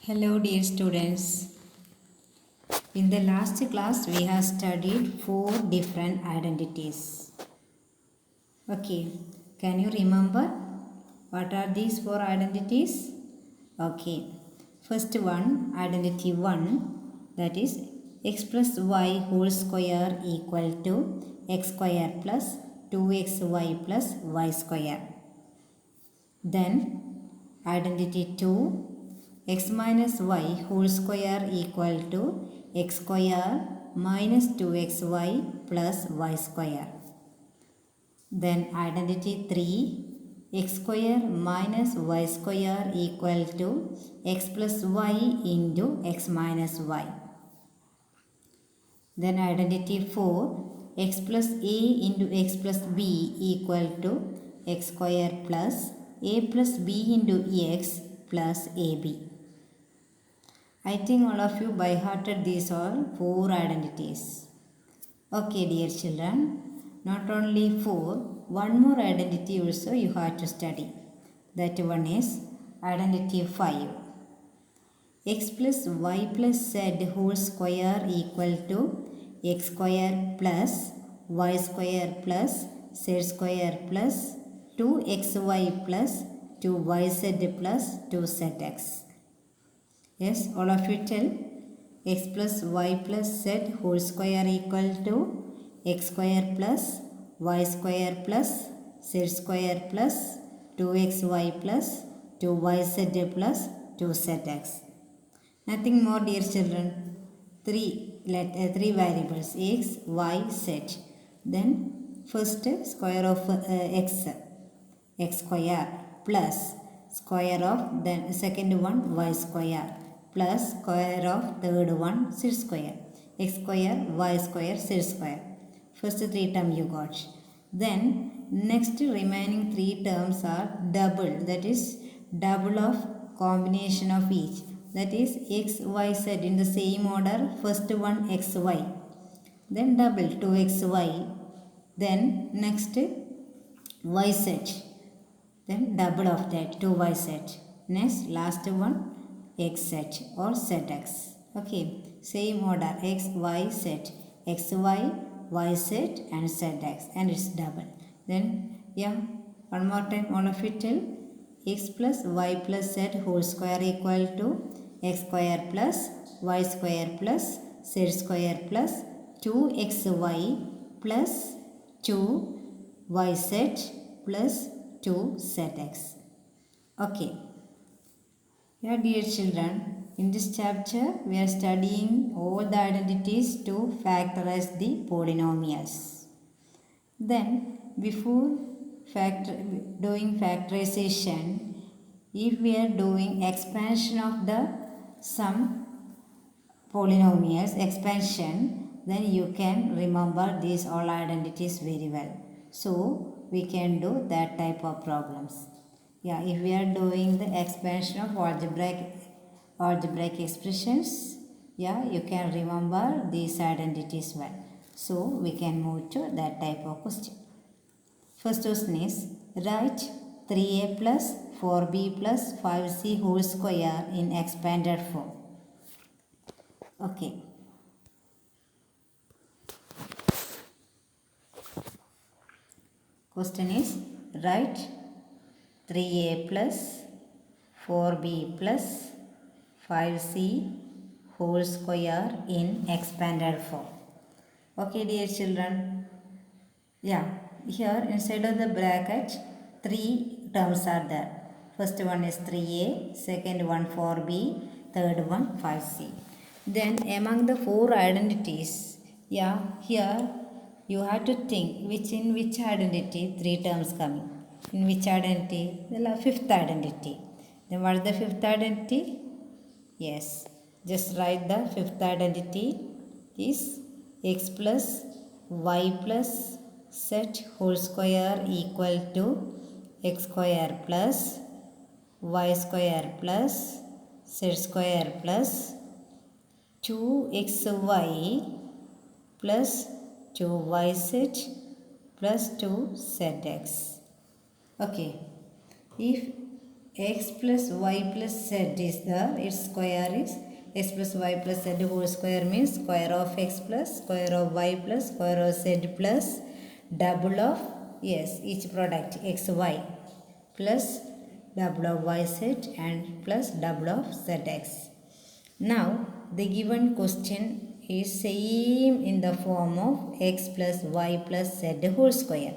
Hello dear students. In the last class we have studied 4 different identities. Okay, can you remember what are these 4 identities? Okay, first one, identity 1, that is x plus y whole square equal to x square plus 2xy plus y square. Then identity 2, x minus y whole square equal to x square minus 2xy plus y square. Then identity 3, x square minus y square equal to x plus y into x minus y. Then identity 4, x plus a into x plus b equal to x square plus a plus b into x plus ab. I think all of you by hearted these all 4 identities. Okay dear children, not only 4, one more identity also you have to study. That one is identity 5. X plus y plus z whole square equal to x square plus y square plus z square plus 2xy plus 2yz plus 2zx. Yes, all of you tell. X plus y plus z whole square equal to x square plus y square plus z square plus 2xy plus 2yz plus 2zx. Nothing more dear children. Three variables x, y, z. Then first square of x square plus square of then second one y square plus square of third one z square. X square, y square, z square. First 3 terms you got. Then next remaining 3 terms are double, that is double of combination of each. That is x, y, z in the same order. First one x, y. Then double 2xy. Then next y, z. Then double of that 2yz. Next last one xz or zx. Okay, same order x, y, z. xy, yz and zx, and it's double. Then yeah, one more time all of you tell. X plus y plus z whole square equal to x square plus y square plus z square plus 2xy plus 2yz plus 2zx. Okay. Yeah, dear children, in this chapter we are studying all the identities to factorize the polynomials. Then, before doing factorization, if we are doing expansion of the some polynomials, expansion, then you can remember these all identities very well. So, we can do that type of problems. Yeah, if we are doing the expansion of algebraic expressions, yeah, you can remember these identities well. So, we can move to that type of question. First question is, write 3a plus 4b plus 5c whole square in expanded form. Okay. Question is, write 3a plus 4b plus 5c whole square in expanded form. Okay dear children. Yeah, here inside of the bracket 3 terms are there. First one is 3a, second one 4b, third one 5c. Then among the 4 identities, yeah, here you have to think in which identity 3 terms coming. In which identity? The 5th identity. Then what is the 5th identity? Yes, just write the 5th identity is x plus y plus z whole square equal to x square plus y square plus z square plus 2xy plus 2yz plus 2zx. Okay, if x plus y plus z is there. Its square is x plus y plus z whole square means square of x plus square of y plus square of z plus double of, yes, each product xy plus double of yz and plus double of zx. Now the given question is same in the form of x plus y plus z whole square.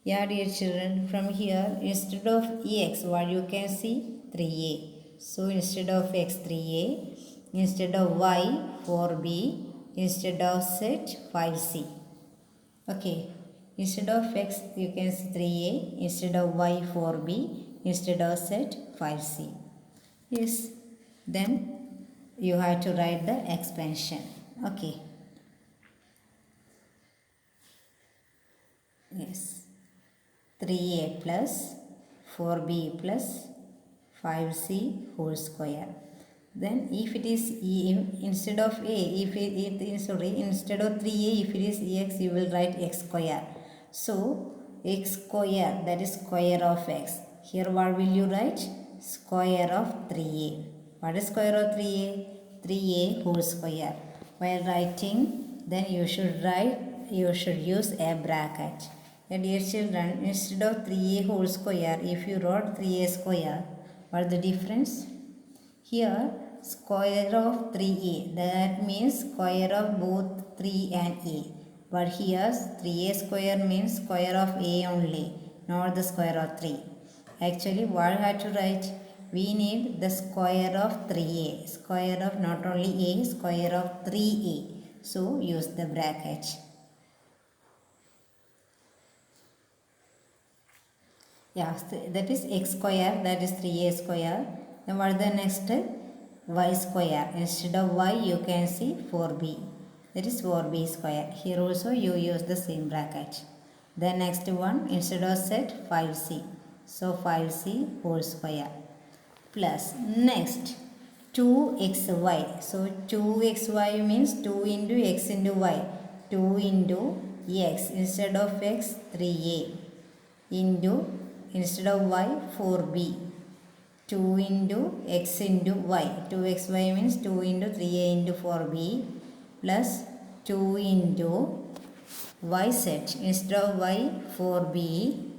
Yeah, dear children, from here instead of ex what you can see 3a. So instead of x 3a, instead of y 4b, instead of z 5c. Okay, instead of x you can see 3a, instead of y 4b, instead of z 5c. Yes, then you have to write the expansion. Okay. Yes. 3a plus 4b plus 5c whole square. Then if it is instead of a, if it is sorry, instead of 3a, if it is ex, you will write x square. So x square, that is square of x. Here what will you write? Square of 3a. What is square of 3a? 3a whole square. While writing, then you should use a bracket. Dear children, instead of 3a whole square, if you wrote 3a square, what is the difference? Here, square of 3a, that means square of both 3 and a. But here, 3a square means square of a only, not the square of 3. Actually, what I have to write? We need the square of 3a, square of not only a, square of 3a. So, use the bracket. Yeah, that is x square, that is 3a square. Then what is the next? Y square. Instead of y, you can see 4b. That is 4b square. Here also you use the same bracket. The next one, instead of z, 5c. So 5c whole square. Plus next 2xy. So 2xy means 2 into x into y. 2 into x. Instead of x, 3a. Into, instead of y, 4b. 2 into x into y. 2xy means 2 into 3a into 4b plus 2 into y set. Instead of y, 4b.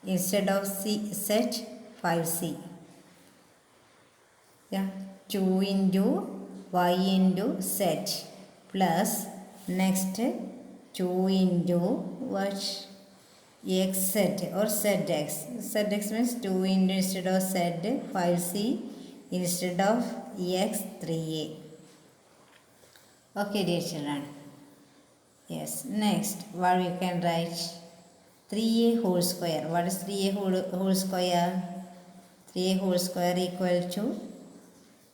Instead of c set, 5c. Yeah, 2 into y into set plus next 2 into what? X set or zx. Zx means 2 into instead of z 5c, instead of x 3a. Okay, dear children. Yes, next what you can write? 3a whole square. What is 3a whole square? 3a whole square equal to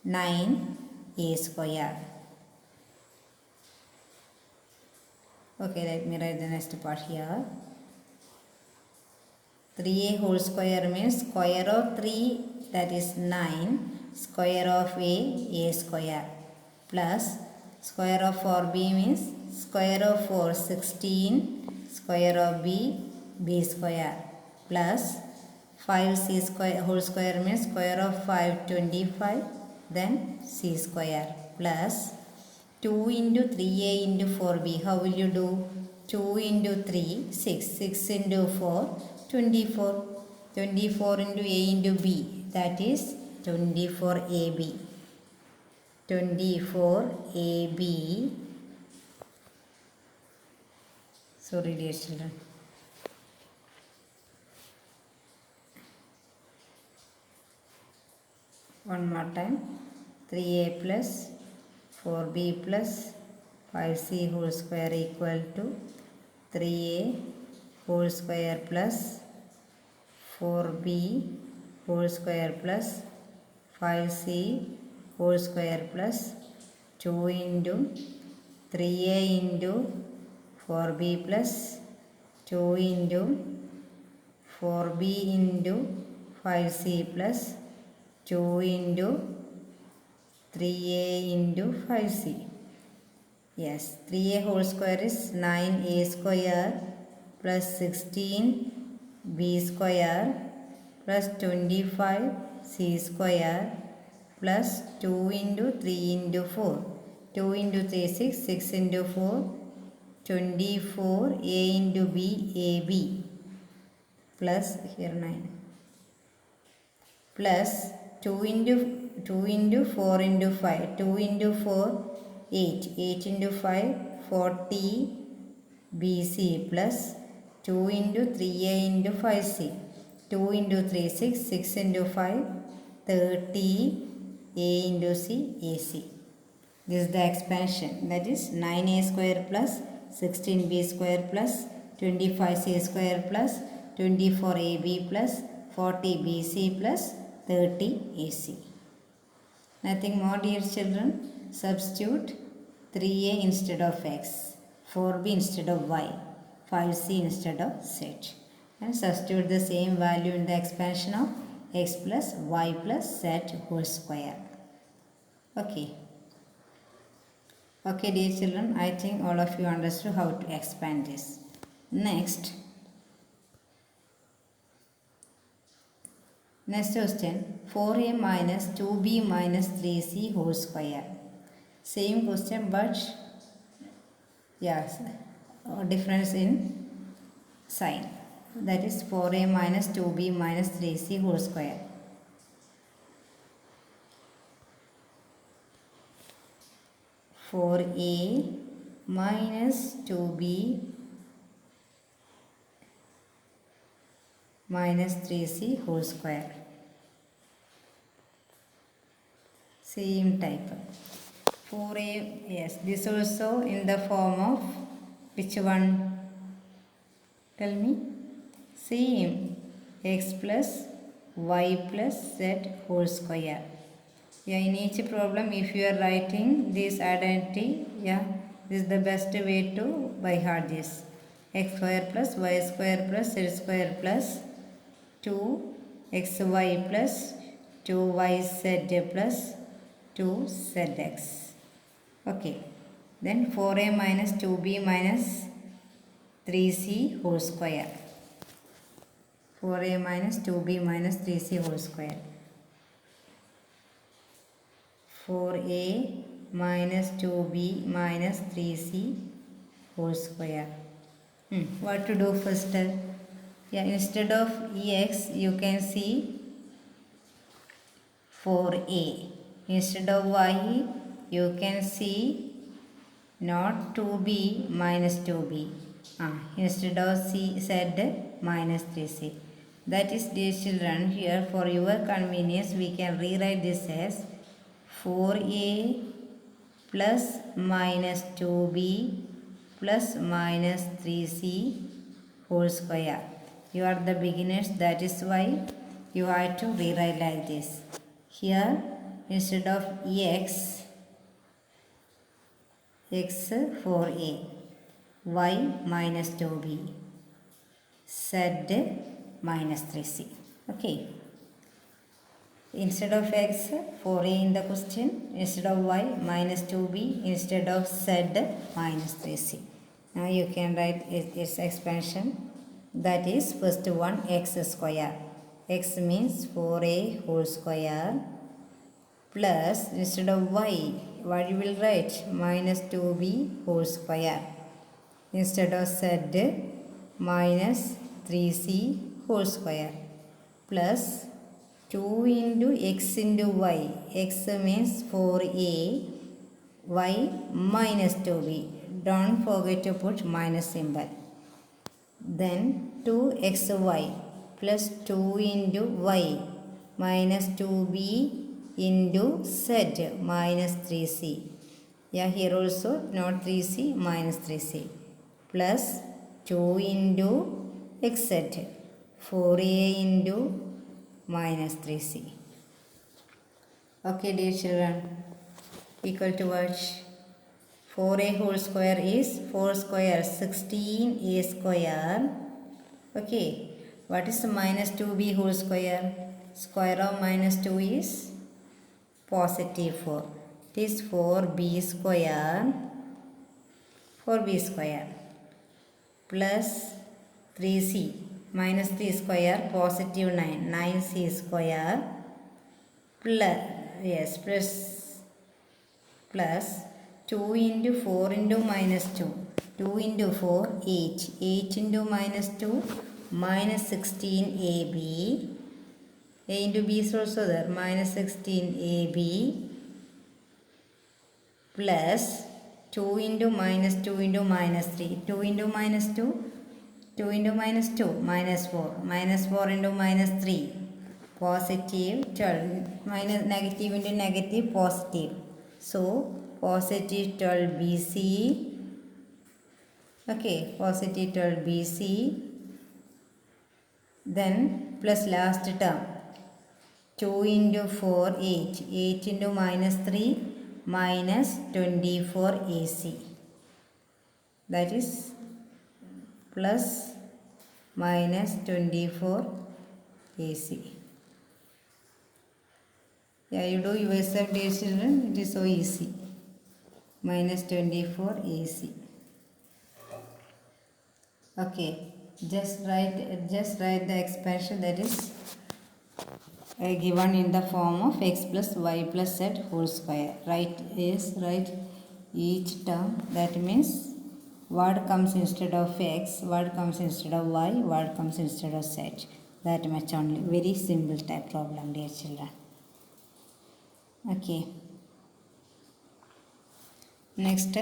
9a square. Okay, let me write the next part here. 3a whole square means square of 3, that is 9, square of a square, plus square of 4b means square of 4, 16, square of b square, plus 5c square whole square means square of 5, 25, then c square, plus 2 into 3a into 4b. How will you do? 2 into 3, 6. 6 into 4, 24. 24 into a into b. That is 24ab. 24ab. Sorry, dear children. One more time. 3a plus 4b plus 5c whole square equal to 3a whole square plus 4b whole square plus 5c whole square plus 2 into 3a into 4b plus 2 into 4b into 5c plus 2 into 3a into 5c. Yes, 3a whole square is 9a square plus 16b square plus 25c square plus 2 into 3 into 4. 2 into 3 6, 6 into 4 24 a into b ab plus here 9 plus 2 into 4 into 5, 2 into 4 8, 8 into 5 40 bc plus 2 into 3a into 5c, 2 into 3 6, 6 into 5 30 a into c ac. This is the expansion, that is 9a square plus 16b square plus 25c square plus 24ab plus 40bc plus 30ac. Nothing more, dear children. Substitute 3a instead of x, 4b instead of y, 5c instead of z, and substitute the same value in the expansion of x plus y plus z whole square. Okay. Okay, dear children, I think all of you understood how to expand this. Next question, 4a minus 2b minus 3c whole square. Same question, but yes, difference in sign. That is 4a minus 2b minus 3c whole square. For a minus 2b minus 3c whole square. Same type. 4a, yes, this also in the form of which one? Tell me. Same, x plus y plus z whole square. Yeah, in each problem, if you are writing this identity, yeah, this is the best way to by heart this. X square plus y square plus z square plus 2xy plus 2yz plus 2zx. Okay. Then 4a minus 2b minus 3c whole square. 4a minus 2b minus 3c whole square. 4a minus 2b minus 3c whole square. What to do first? Yeah, instead of ex you can see 4a. Instead of y you can see not 2b minus 2b. Instead of c z minus 3c. That is, dear children, here for your convenience we can rewrite this as 4a plus minus 2b plus minus 3c whole square. You are the beginners, that is why you have to rewrite like this. Here instead of x 4a, y minus 2b, z minus 3c. Okay. Instead of x 4a in the question, instead of y minus 2b, instead of z minus 3c. Now you can write its expansion. That is first one x square. X means 4a whole square plus instead of y, what you will write? Minus 2b whole square. Instead of z minus 3c whole square plus 2 into x into y. X means 4a, y minus 2b. Don't forget to put minus symbol. Then 2xy plus 2 into y minus 2b into z minus 3c. Yeah, here also not 3c minus 3c plus 2 into xz, 4a into minus 3c. Okay, dear children, equal to what? 4a whole square is 4 square 16a square. Okay, what is the minus 2b whole square? Square of minus 2 is positive 4. It is 4b square, 4b square plus 3c. minus 3 square positive 9, 9c square plus, yes, plus 2 into 4 into minus 2, 2 into 4 8, 8 into minus 2 minus 16ab, a into b is also there, minus 16ab plus 2 into minus 2 into minus 3, 2 into minus 2, 2 into minus 2, minus 4, minus 4 into minus 3, positive 12, minus negative into negative positive. So, positive 12 BC, okay, positive 12 BC, then plus last term, 2 into 4, 8, 8 into minus 3, minus 24 AC, that is plus minus 24 AC. Yeah, you do yourself, dear children, it is so easy. Minus 24 AC. Okay, just write the expression that is given in the form of x plus y plus z whole square. Write each term, that means what comes instead of x, what comes instead of y, what comes instead of z. That much only. Very simple type problem, dear children. Okay. Next,